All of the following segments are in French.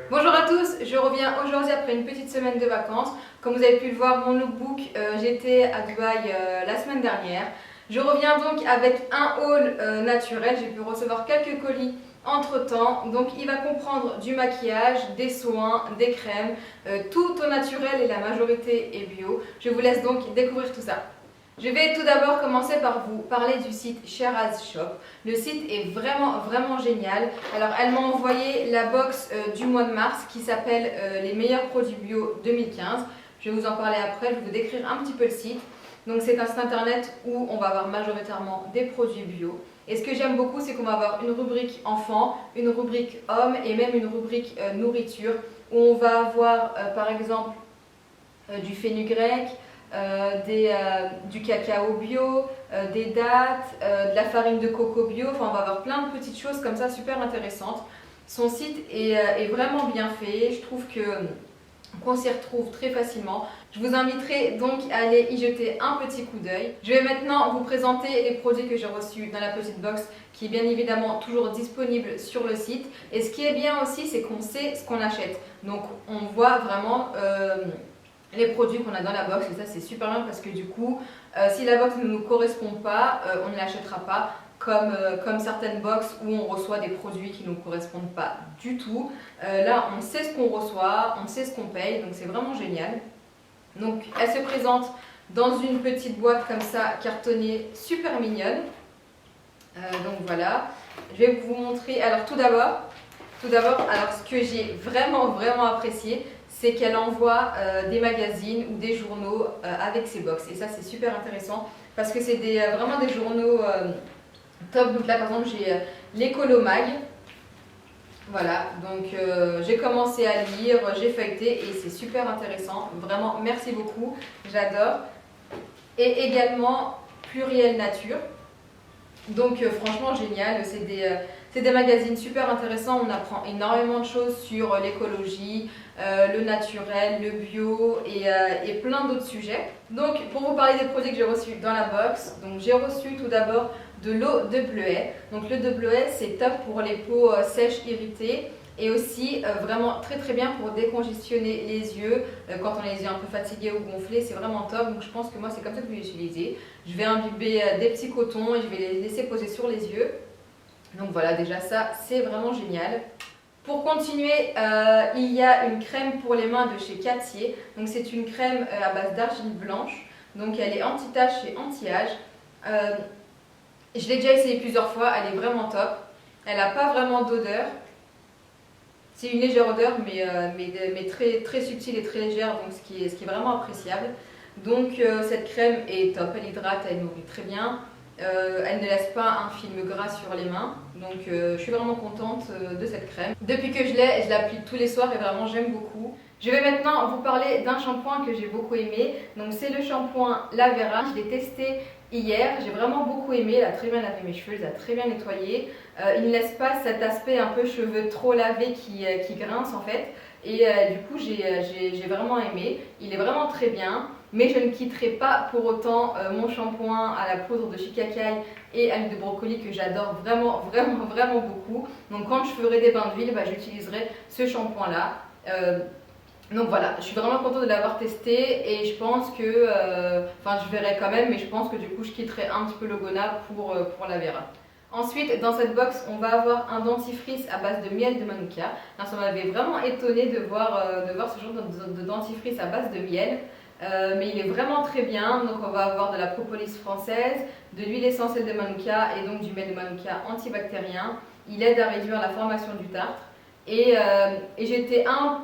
Bonjour à tous, je reviens aujourd'hui après une petite semaine de vacances. Comme vous avez pu le voir, mon lookbook, j'étais à Dubaï la semaine dernière. Je reviens donc avec un haul naturel, j'ai pu recevoir quelques colis entre temps. Donc il va comprendre du maquillage, des soins, des crèmes, tout au naturel et la majorité est bio. Je vous laisse donc découvrir tout ça. Je vais tout d'abord commencer par vous parler du site Sheraz Shop. Le site est vraiment génial. Alors elle m'a envoyé la box du mois de mars qui s'appelle les meilleurs produits bio 2015. Je vais vous en parler après, je vais vous décrire un petit peu le site. Donc c'est un site internet où on va avoir majoritairement des produits bio. Et ce que j'aime beaucoup, c'est qu'on va avoir une rubrique enfants, une rubrique hommes et même une rubrique nourriture où on va avoir par exemple du fenugrec, du cacao bio, des dattes, de la farine de coco bio. Enfin, on va avoir plein de petites choses comme ça super intéressantes. Son site est vraiment bien fait. Je trouve qu'on s'y retrouve très facilement. Je vous inviterai donc à aller y jeter un petit coup d'œil. Je vais maintenant vous présenter les produits que j'ai reçus dans la petite box qui est bien évidemment toujours disponible sur le site. Et ce qui est bien aussi, c'est qu'on sait ce qu'on achète. Donc on voit vraiment les produits qu'on a dans la box et ça c'est super bien parce que du coup si la box ne nous correspond pas, on ne l'achètera pas comme certaines box où on reçoit des produits qui ne nous correspondent pas du tout. Là on sait ce qu'on reçoit, on sait ce qu'on paye, donc c'est vraiment génial. Donc elle se présente dans une petite boîte comme ça cartonnée super mignonne. Donc voilà, je vais vous montrer. Alors tout d'abord alors ce que j'ai vraiment apprécié, c'est qu'elle envoie des magazines ou des journaux avec ses box. Et ça, c'est super intéressant parce que c'est vraiment des journaux top. Donc là, par exemple, j'ai l'Écolo-Mag. Voilà, donc j'ai commencé à lire, j'ai feuilleté et c'est super intéressant. Vraiment, merci beaucoup, j'adore. Et également Pluriel Nature. Donc franchement génial, c'est des magazines super intéressants, on apprend énormément de choses sur l'écologie, le naturel, le bio et plein d'autres sujets. Donc pour vous parler des produits que j'ai reçus dans la box, donc j'ai reçu tout d'abord de l'eau de bleuet. Donc l'eau de bleuet c'est top pour les peaux sèches irritées et aussi vraiment très bien pour décongestionner les yeux quand on a les yeux un peu fatigués ou gonflés, c'est vraiment top. Donc je pense que moi c'est comme ça que je vais l'utiliser. Je vais imbiber des petits cotons et je vais les laisser poser sur les yeux. Donc voilà, déjà ça c'est vraiment génial. Pour continuer, il y a une crème pour les mains de chez Cattier. Donc c'est une crème à base d'argile blanche. Donc elle est anti-tache et anti-âge. Je l'ai déjà essayée plusieurs fois, elle est vraiment top. Elle n'a pas vraiment d'odeur. C'est une légère odeur, mais très subtile et très légère, donc ce qui est vraiment appréciable. Donc cette crème est top, elle hydrate, elle nourrit très bien. Elle ne laisse pas un film gras sur les mains, donc je suis vraiment contente de cette crème. Depuis que je l'applique tous les soirs et vraiment j'aime beaucoup. Je vais maintenant vous parler d'un shampoing que j'ai beaucoup aimé. Donc c'est le shampoing Lavera. Je l'ai testé hier, j'ai vraiment beaucoup aimé. Elle a très bien lavé mes cheveux, elle a très bien nettoyé. Il ne laisse pas cet aspect un peu cheveux trop lavés qui grince en fait. Et du coup j'ai vraiment aimé. Il est vraiment très bien. Mais je ne quitterai pas pour autant mon shampoing à la poudre de Shikakai et à l'huile de brocoli que j'adore vraiment beaucoup. Donc quand je ferai des bains d'huile, j'utiliserai ce shampoing là. Donc voilà, je suis vraiment contente de l'avoir testé et je pense que, je verrai quand même, mais je pense que du coup je quitterai un petit peu le Gona pour la Vera. Ensuite, dans cette box, on va avoir un dentifrice à base de miel de Manuka. Alors, ça m'avait vraiment étonnée de voir ce genre de dentifrice à base de miel. Mais il est vraiment très bien. Donc on va avoir de la propolis française, de l'huile essentielle de Manuka et donc du miel de Manuka antibactérien. Il aide à réduire la formation du tartre. Et j'étais un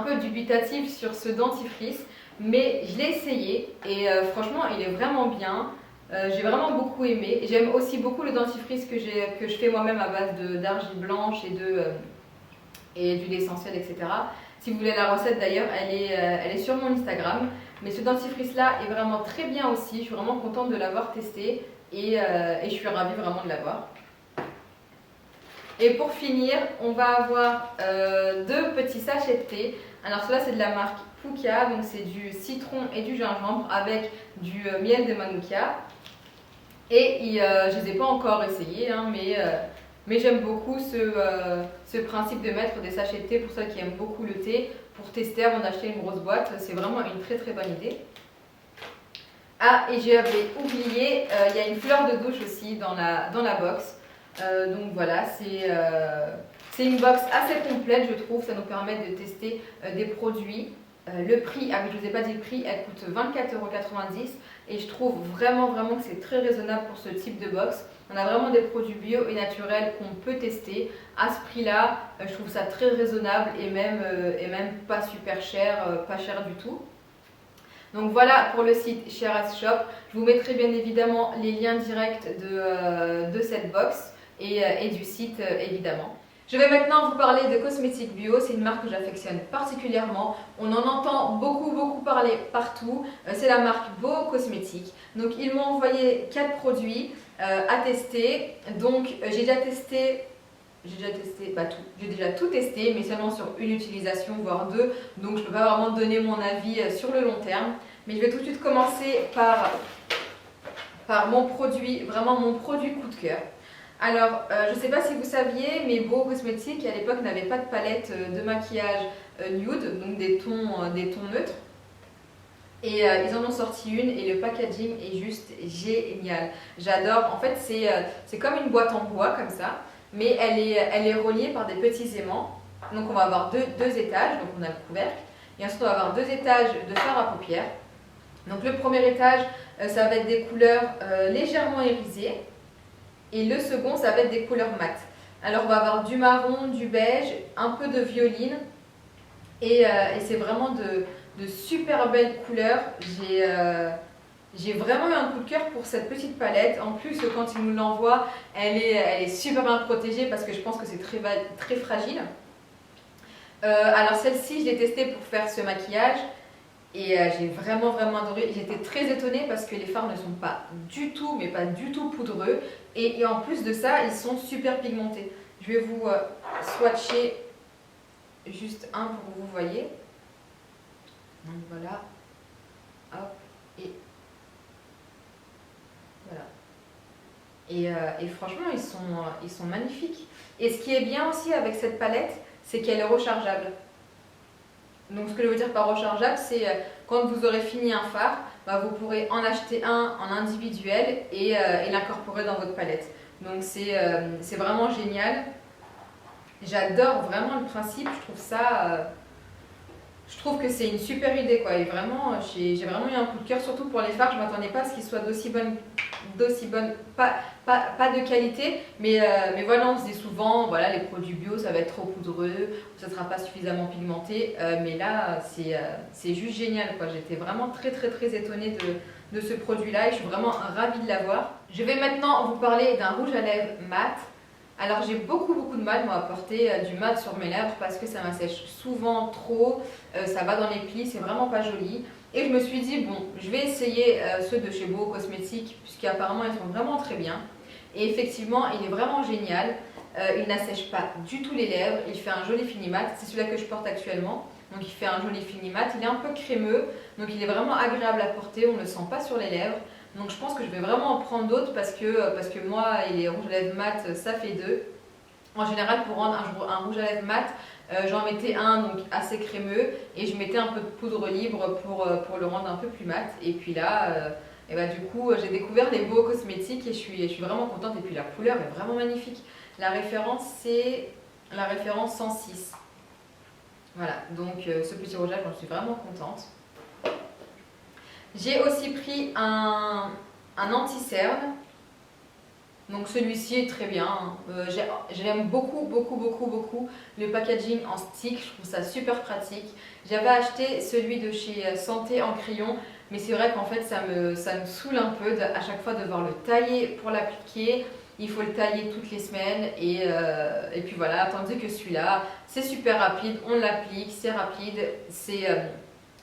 peu dubitative sur ce dentifrice, mais je l'ai essayé et franchement il est vraiment bien. J'ai vraiment beaucoup aimé. J'aime aussi beaucoup le dentifrice que je fais moi-même à base d'argile blanche et d'huile essentielle, etc. Si vous voulez la recette d'ailleurs, elle est sur mon Instagram. Mais ce dentifrice là est vraiment très bien aussi. Je suis vraiment contente de l'avoir testé et je suis ravie vraiment de l'avoir. Et pour finir, on va avoir deux petits sachets de thé. Alors cela c'est de la marque Fuka, donc c'est du citron et du gingembre avec du miel de Manuka. Et je ne les ai pas encore essayés, hein, mais j'aime beaucoup ce principe de mettre des sachets de thé pour ceux qui aiment beaucoup le thé, pour tester avant d'acheter une grosse boîte. C'est vraiment une très très bonne idée. Ah, et j'avais oublié, il y a une fleur de douche aussi dans la box. Donc voilà, c'est une box assez complète, je trouve. Ça nous permet de tester des produits. Le prix, ah oui, je ne vous ai pas dit le prix, elle coûte 24,90 € et je trouve vraiment que c'est très raisonnable pour ce type de box. On a vraiment des produits bio et naturels qu'on peut tester. À ce prix-là, je trouve ça très raisonnable et même pas super cher, pas cher du tout. Donc voilà pour le site Sheraz Shop. Je vous mettrai bien évidemment les liens directs de cette box et du site évidemment. Je vais maintenant vous parler de cosmétiques bio. C'est une marque que j'affectionne particulièrement. On en entend beaucoup parler partout. C'est la marque Beau Cosmétiques. Donc ils m'ont envoyé 4 produits à tester. Donc j'ai déjà tout testé, mais seulement sur une utilisation, voire 2. Donc je ne peux pas vraiment donner mon avis sur le long terme. Mais je vais tout de suite commencer par mon produit, vraiment mon produit coup de cœur. Alors, je ne sais pas si vous saviez, mais Beau Cosmétiques à l'époque n'avait pas de palette de maquillage nude, donc des tons neutres. Et ils en ont sorti une et le packaging est juste génial. J'adore. En fait, c'est comme une boîte en bois comme ça, mais elle est reliée par des petits aimants. Donc on va avoir deux étages, donc on a le couvercle. Et ensuite on va avoir 2 étages de fard à paupières. Donc le premier étage, ça va être des couleurs légèrement irisées. Et le second, ça va être des couleurs mates. Alors on va avoir du marron, du beige, un peu de violine. Et c'est vraiment de super belles couleurs. J'ai vraiment eu un coup de cœur pour cette petite palette. En plus, quand ils nous l'envoient, elle est super bien protégée parce que je pense que c'est très fragile. Alors celle-ci, je l'ai testée pour faire ce maquillage. Et j'ai vraiment adoré. J'étais très étonnée parce que les fards ne sont pas du tout, mais pas du tout poudreux. Et en plus de ça, ils sont super pigmentés. Je vais vous swatcher juste un pour que vous voyez. Donc voilà. Hop. Et voilà. Et franchement, ils sont magnifiques. Et ce qui est bien aussi avec cette palette, c'est qu'elle est rechargeable. Donc ce que je veux dire par rechargeable, c'est quand vous aurez fini un fard, vous pourrez en acheter un en individuel et l'incorporer dans votre palette. Donc c'est vraiment génial. J'adore vraiment le principe, je trouve que c'est une super idée quoi. Et vraiment, j'ai vraiment eu un coup de cœur, surtout pour les fards. Je ne m'attendais pas à ce qu'ils soient d'aussi bonne, pas de qualité, mais voilà, on se dit souvent, voilà, les produits bio, ça va être trop poudreux, ça ne sera pas suffisamment pigmenté, mais là, c'est juste génial, quoi. J'étais vraiment très étonnée de ce produit-là et je suis vraiment ravie de l'avoir. Je vais maintenant vous parler d'un rouge à lèvres mat. Alors j'ai beaucoup de mal moi à porter du mat sur mes lèvres parce que ça m'assèche souvent trop, ça va dans les plis, c'est vraiment pas joli. Et je me suis dit bon, je vais essayer ceux de chez Beau Cosmétiques puisqu'apparemment ils sont vraiment très bien. Et effectivement il est vraiment génial, il n'assèche pas du tout les lèvres, il fait un joli fini mat, c'est celui-là que je porte actuellement. Donc il fait un joli fini mat, il est un peu crémeux, donc il est vraiment agréable à porter, on ne le sent pas sur les lèvres. Donc je pense que je vais vraiment en prendre d'autres parce que moi et les rouges à lèvres mat ça fait 2. En général pour rendre un rouge à lèvres mat, j'en mettais un donc assez crémeux et je mettais un peu de poudre libre pour le rendre un peu plus mat. Et puis là, du coup j'ai découvert les Beau Cosmétiques et je suis vraiment contente. Et puis la couleur est vraiment magnifique. La référence c'est la référence 106. Voilà, donc ce petit rougeage j'en suis vraiment contente. J'ai aussi pris un anti-cerne. Donc celui-ci est très bien. J'aime beaucoup le packaging en stick. Je trouve ça super pratique. J'avais acheté celui de chez Santé en crayon. Mais c'est vrai qu'en fait ça me saoule un peu à chaque fois de devoir le tailler pour l'appliquer. Il faut le tailler toutes les semaines et puis voilà. Tandis que celui-là c'est super rapide. On l'applique, c'est rapide.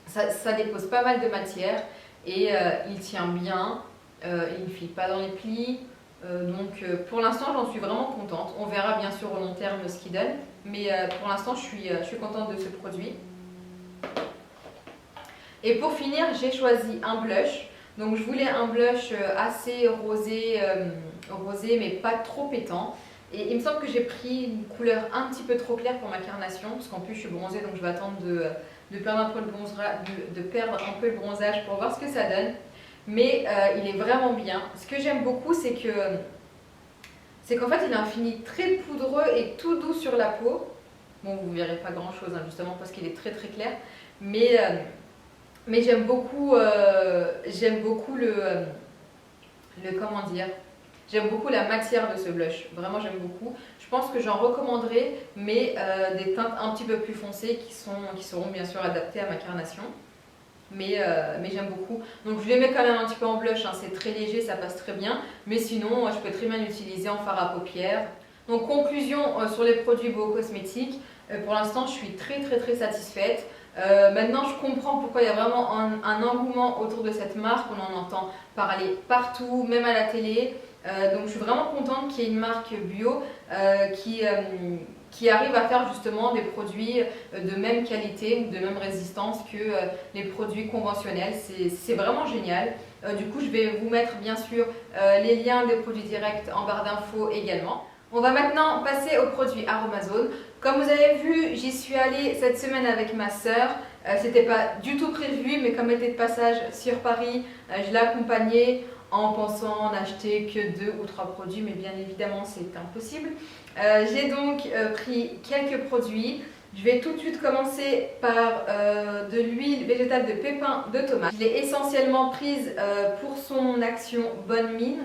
Ça dépose pas mal de matière. Et il tient bien, il ne file pas dans les plis, donc pour l'instant j'en suis vraiment contente. On verra bien sûr au long terme ce qu'il donne, mais pour l'instant je suis contente de ce produit. Et pour finir, j'ai choisi un blush. Donc je voulais un blush assez rosé, rosé mais pas trop pétant. Et il me semble que j'ai pris une couleur un petit peu trop claire pour ma carnation, parce qu'en plus je suis bronzée, donc je vais attendre de perdre un peu le bronzage pour voir ce que ça donne. Mais il est vraiment bien. Ce que j'aime beaucoup, c'est qu'en fait il a un fini très poudreux et tout doux sur la peau. Bon, vous verrez pas grand chose, hein, justement parce qu'il est très très clair. Mais j'aime beaucoup comment dire, j'aime beaucoup la matière de ce blush. Vraiment, j'aime beaucoup. Je pense que j'en recommanderais, mais des teintes un petit peu plus foncées qui seront bien sûr adaptées à ma carnation. Mais j'aime beaucoup. Donc je les mets quand même un petit peu en blush, hein. C'est très léger, ça passe très bien. Mais sinon, je peux très bien l'utiliser en fard à paupières. Donc conclusion sur les produits Beau Cosmétiques. Pour l'instant, je suis très très très satisfaite. Maintenant, je comprends pourquoi il y a vraiment un engouement autour de cette marque. On en entend parler partout, même à la télé. Donc je suis vraiment contente qu'il y ait une marque bio qui arrive à faire justement des produits de même qualité ou de même résistance que les produits conventionnels. C'est vraiment génial. Du coup, je vais vous mettre bien sûr les liens des produits directs en barre d'infos également. On va maintenant passer aux produits Aromazone. Comme vous avez vu, j'y suis allée cette semaine avec ma sœur. C'était pas du tout prévu, mais comme elle était de passage sur Paris, je l'ai accompagnée en pensant n'acheter que 2 ou 3 produits, mais bien évidemment c'est impossible. J'ai donc pris quelques produits. Je vais tout de suite commencer par de l'huile végétale de pépins de tomate. Je l'ai essentiellement prise pour son action bonne mine.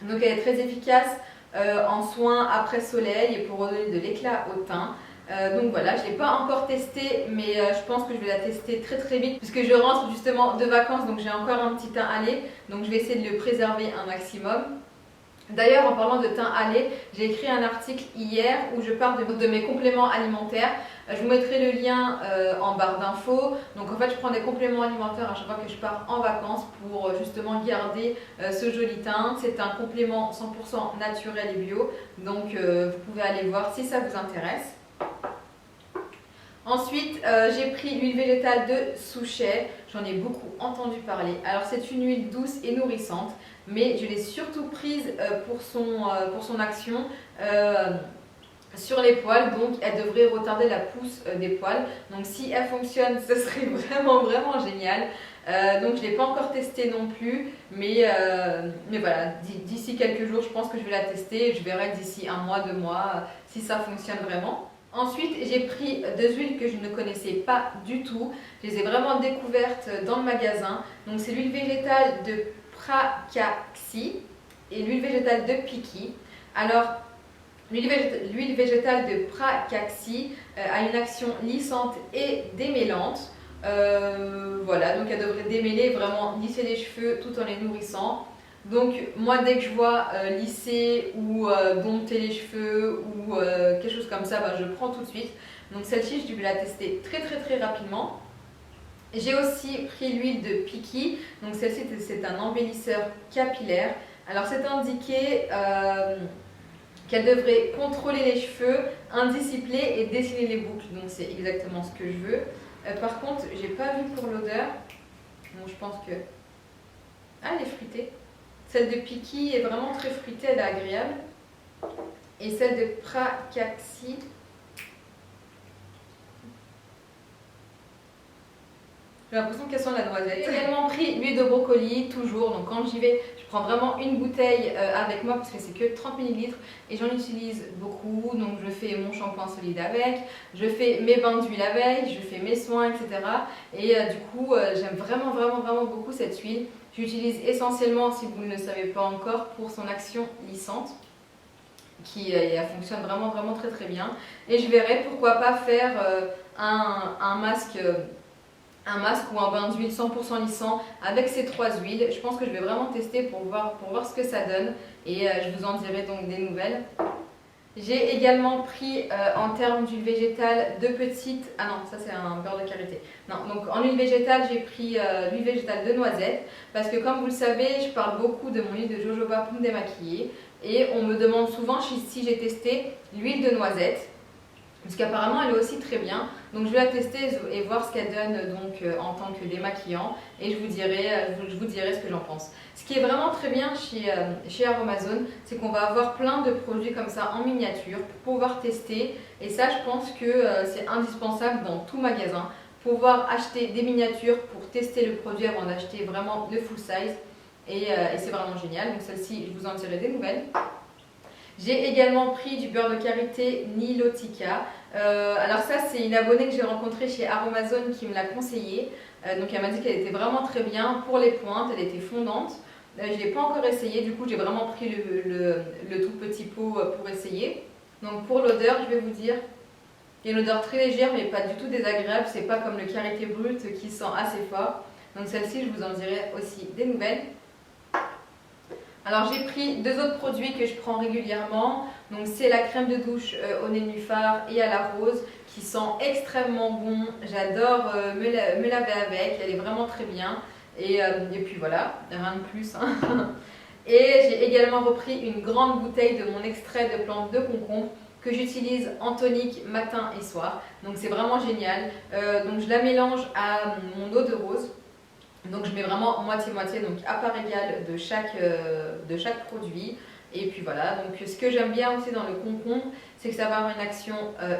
Donc elle est très efficace en soins après soleil et pour redonner de l'éclat au teint. Donc voilà, je ne l'ai pas encore testé, mais je pense que je vais la tester très très vite puisque je rentre justement de vacances, donc j'ai encore un petit teint hâlé, donc je vais essayer de le préserver un maximum. D'ailleurs, en parlant de teint hâlé, j'ai écrit un article hier où je parle de mes compléments alimentaires. Je vous mettrai le lien en barre d'infos. Donc en fait, je prends des compléments alimentaires à chaque fois que je pars en vacances pour justement garder ce joli teint. C'est un complément 100% naturel et bio, donc vous pouvez aller voir si ça vous intéresse. Ensuite, j'ai pris l'huile végétale de Souchet. J'en ai beaucoup entendu parler. Alors c'est une huile douce et nourrissante, mais je l'ai surtout prise pour son action sur les poils. Donc elle devrait retarder la pousse des poils. Donc si elle fonctionne, ce serait vraiment vraiment génial. Donc je ne l'ai pas encore testé non plus, mais voilà, d'ici quelques jours je pense que je vais la tester. Je verrai d'ici 1 mois, 2 mois si ça fonctionne vraiment. Ensuite, j'ai pris 2 huiles que je ne connaissais pas du tout. Je les ai vraiment découvertes dans le magasin. Donc c'est l'huile végétale de Pracaxi et l'huile végétale de Piki. Alors, l'huile végétale de Pracaxi a une action lissante et démêlante. Voilà, donc elle devrait démêler, vraiment lisser les cheveux tout en les nourrissant. Donc moi dès que je vois lisser ou dompter les cheveux ou quelque chose comme ça, je prends tout de suite. Donc celle-ci je vais la tester très très très rapidement. J'ai aussi pris l'huile de Piki. Donc celle-ci c'est un embellisseur capillaire. Alors c'est indiqué qu'elle devrait contrôler les cheveux, indiscipliner et dessiner les boucles. Donc c'est exactement ce que je veux. Par contre j'ai pas vu pour l'odeur. Donc je pense que... Ah, elle est fruitée. Celle de Piki est vraiment très fruitée, elle est agréable. Et celle de Pracaxi, j'ai l'impression qu'elles sont la noisette. J'ai également pris l'huile de brocoli, toujours. Donc quand j'y vais, je prends vraiment une bouteille avec moi parce que c'est que 30 ml et j'en utilise beaucoup. Donc je fais mon shampoing solide avec, je fais mes bains d'huile avec, je fais mes soins, etc. Et du coup, j'aime vraiment, vraiment, vraiment beaucoup cette huile. J'utilise essentiellement, si vous ne le savez pas encore, pour son action lissante, qui elle fonctionne vraiment, vraiment très, très bien. Et je verrai pourquoi pas faire un masque ou un bain d'huile 100% lissant avec ces 3 huiles. Je pense que je vais vraiment tester pour voir ce que ça donne et je vous en dirai donc des nouvelles. J'ai également pris en termes d'huile végétale 2 petites... Ah non, ça c'est un beurre de karité. Non, donc en huile végétale, j'ai pris l'huile végétale de noisette parce que comme vous le savez, je parle beaucoup de mon huile de jojoba pour me démaquiller et on me demande souvent si j'ai testé l'huile de noisette. parce qu'apparemment elle est aussi très bien. Donc je vais la tester et voir ce qu'elle donne donc, en tant que démaquillant, et je vous dirai ce que j'en pense. Ce qui est vraiment très bien chez Aromazone, c'est qu'on va avoir plein de produits comme ça en miniature pour pouvoir tester, et ça je pense que c'est indispensable dans tout magasin, pouvoir acheter des miniatures pour tester le produit avant d'acheter vraiment le full size, et c'est vraiment génial. Donc celle-ci, je vous en dirai des nouvelles. J'ai également pris du beurre de karité Nilotica. Alors ça, c'est une abonnée que j'ai rencontrée chez Aromazone qui me l'a conseillé. Donc elle m'a dit qu'elle était vraiment très bien pour les pointes, elle était fondante. Je ne l'ai pas encore essayé, du coup j'ai vraiment pris le tout petit pot pour essayer. Donc pour l'odeur, je vais vous dire, il y a une odeur très légère mais pas du tout désagréable. C'est pas comme le karité brut qui sent assez fort. Donc celle-ci, je vous en dirai aussi des nouvelles. Alors j'ai pris deux autres produits que je prends régulièrement. Donc c'est la crème de douche au nénuphar et à la rose qui sent extrêmement bon. J'adore me laver avec, elle est vraiment très bien. Et puis voilà, rien de plus. Hein. Et j'ai également repris une grande bouteille de mon extrait de plante de concombre que j'utilise en tonique matin et soir. Donc c'est vraiment génial. Donc je la mélange à mon eau de rose. Donc je mets vraiment moitié-moitié, donc à part égale de chaque produit. Et puis voilà, donc ce que j'aime bien aussi dans le concombre, c'est que ça va avoir une action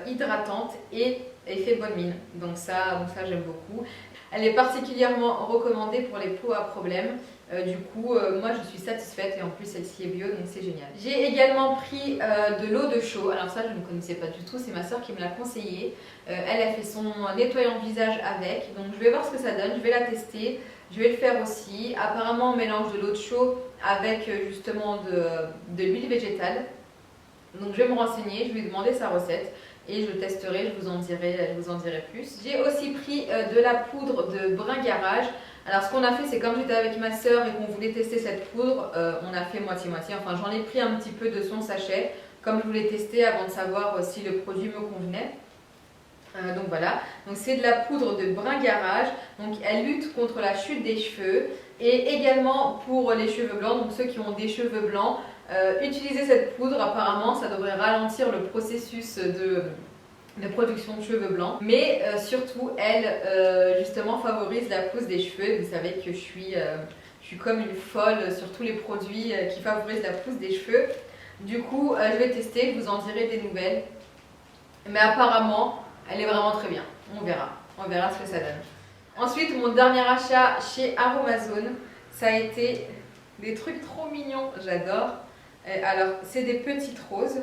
hydratante et effet bonne mine. Donc ça j'aime beaucoup. Elle est particulièrement recommandée pour les peaux à problème. Moi je suis satisfaite, et en plus celle-ci est bio, donc c'est génial. J'ai également pris de l'eau de chaux. Alors ça je ne connaissais pas du tout, c'est ma soeur qui me l'a conseillé. Elle a fait son nettoyant visage avec, donc je vais voir ce que ça donne, je vais la tester. Je vais le faire aussi. Apparemment on mélange de l'eau de chaux avec justement de l'huile végétale. Donc je vais me renseigner, je vais demander sa recette. Et je testerai, je vous en dirai plus. J'ai aussi pris de la poudre de brin-garage. Alors ce qu'on a fait, c'est comme j'étais avec ma soeur et qu'on voulait tester cette poudre, on a fait moitié-moitié. Enfin j'en ai pris un petit peu de son sachet, comme je voulais tester avant de savoir si le produit me convenait. Donc voilà, donc c'est de la poudre de brin-garage, donc elle lutte contre la chute des cheveux et également pour les cheveux blancs, donc ceux qui ont des cheveux blancs, utiliser cette poudre, apparemment ça devrait ralentir le processus de production de cheveux blancs, mais surtout elle justement favorise la pousse des cheveux. Vous savez que je suis comme une folle sur tous les produits qui favorisent la pousse des cheveux. Du coup je vais tester, je vous en dirai des nouvelles, mais apparemment elle est vraiment très bien, on verra ce que ça donne. Ensuite, mon dernier achat chez Aromazone, ça a été des trucs trop mignons, j'adore. Alors, c'est des petites roses.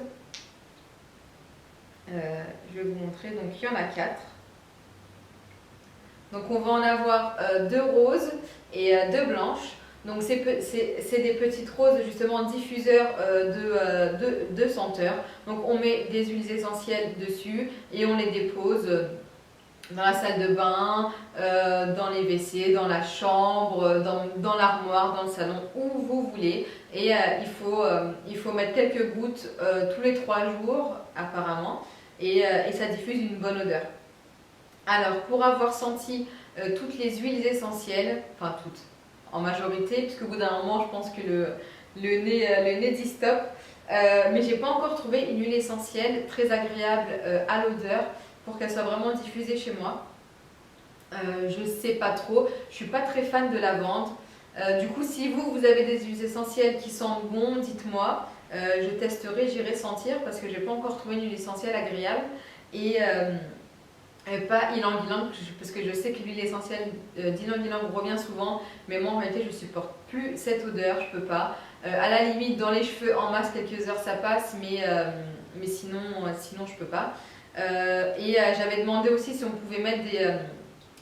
Je vais vous montrer, donc il y en a 4. Donc on va en avoir 2 roses et 2 blanches. Donc c'est des petites roses justement diffuseurs de senteurs. Donc on met des huiles essentielles dessus et on les dépose dans la salle de bain, dans les WC, dans la chambre, dans l'armoire, dans le salon, où vous voulez. Et il faut mettre quelques gouttes tous les 3 jours apparemment, et ça diffuse une bonne odeur. Alors pour avoir senti toutes les huiles essentielles, enfin toutes, en majorité, puisqu'au bout d'un moment je pense que le nez dit stop, mais j'ai pas encore trouvé une huile essentielle très agréable à l'odeur pour qu'elle soit vraiment diffusée chez moi. Je sais pas trop, je suis pas très fan de lavande. Du coup si vous avez des huiles essentielles qui sentent bon, dites-moi, je testerai, j'irai sentir parce que j'ai pas encore trouvé une huile essentielle agréable. Et pas ylang-ylang, parce que je sais que l'huile essentielle d'ylang-ylang revient souvent, mais moi en réalité je supporte plus cette odeur, je peux pas. À la limite dans les cheveux en masse quelques heures ça passe, mais sinon je peux pas. J'avais demandé aussi si on pouvait mettre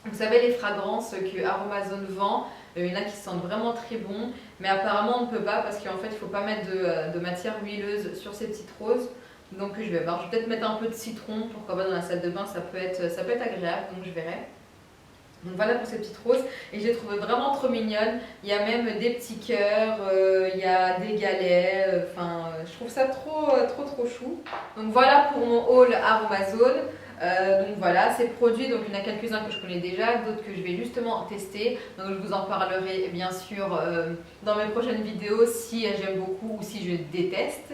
vous savez les fragrances que Aromazone vend, il y en a qui sentent vraiment très bon, mais apparemment on ne peut pas parce qu'en fait il ne faut pas mettre de matière huileuse sur ces petites roses. Donc je vais voir, je vais peut-être mettre un peu de citron, pourquoi pas dans la salle de bain, ça peut être agréable, donc je verrai. Donc voilà pour ces petites roses, et je les trouve vraiment trop mignonnes. Il y a même des petits cœurs, il y a des galets, je trouve ça trop chou. Donc voilà pour mon haul Aromazone. Donc voilà, ces produits, donc il y en a quelques-uns que je connais déjà, d'autres que je vais justement tester. Donc je vous en parlerai bien sûr dans mes prochaines vidéos si j'aime beaucoup ou si je déteste.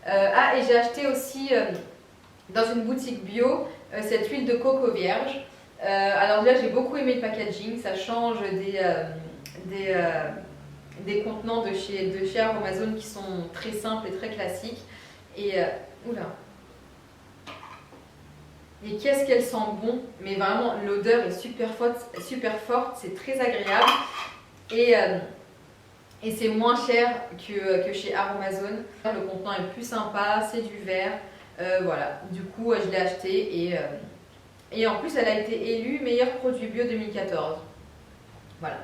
Et j'ai acheté aussi dans une boutique bio cette huile de coco vierge. Alors là, j'ai beaucoup aimé le packaging, ça change des contenants de chez Aromazone qui sont très simples et très classiques. Et oula. Et qu'est-ce qu'elle sent bon, mais vraiment l'odeur est super forte, c'est très agréable et c'est moins cher que chez Aromazone. Le contenant est plus sympa, c'est du verre, voilà. Du coup, je l'ai acheté et en plus, elle a été élue meilleur produit bio 2014. Voilà.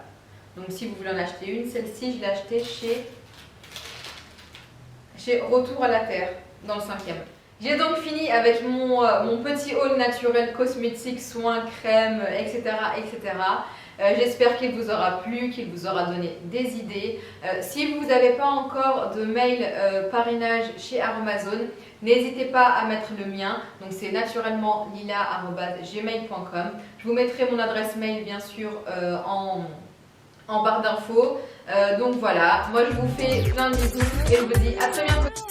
Donc si vous voulez en acheter une, celle-ci, je l'ai achetée chez Retour à la Terre, dans le 5e. J'ai donc fini avec mon petit haul naturel, cosmétiques, soins, crèmes, etc. etc. J'espère qu'il vous aura plu, qu'il vous aura donné des idées. Si vous n'avez pas encore de mail parrainage chez Aromazone, n'hésitez pas à mettre le mien. Donc c'est naturellement lila@gmail.com. Je vous mettrai mon adresse mail bien sûr en barre d'infos. Donc voilà, moi je vous fais plein de bisous et je vous dis à très bientôt.